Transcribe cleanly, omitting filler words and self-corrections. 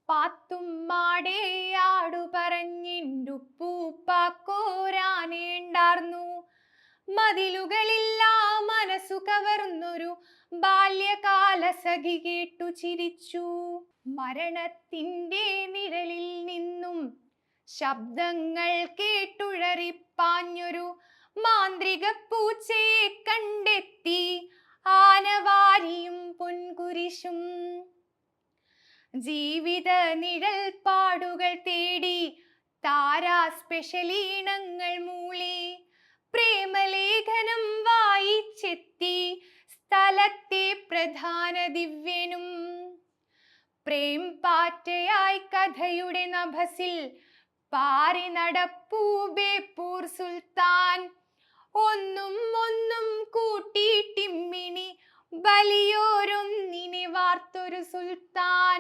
പാത്തും മാടേയാടു പറഞ്ഞിൻ്റുപ്പൂപ്പാക്കോരാനേണ്ടാർന്നു. മതിലുകളില്ലാ മനസ്സു കവർന്നൊരു ബാല്യകാല സഖി കേട്ടു ചിരിച്ചു. മരണത്തിൻ്റെ നിഴലിൽ നിന്നും ശബ്ദങ്ങൾ കേട്ടുഴറിപ്പാഞ്ഞൊരു മാന്ത്രിക പൂച്ചയെ കണ്ടെത്തി ആനവാരിയും പൊൻകുരിശും. ജീവിത നിഴൽ പാടുകൾ തേടി താരാ സ്പെഷ്യലീണങ്ങൾ മൂളി പ്രേമലേഖനം വായിച്ചെത്തി സ്ഥലത്തെ പ്രധാന ദിവ്യനും. പ്രേം പാറ്റയായി കഥയുടെ നഭസിൽ പാറി നടപ്പൂ ബേപ്പൂർ സുൽത്താൻ. ഒന്നും ഒന്നും കൂട്ടിയിട്ടിമ്മിണി വലിയോരൊന്നിനെ വാർത്തൊരു സുൽത്താൻ.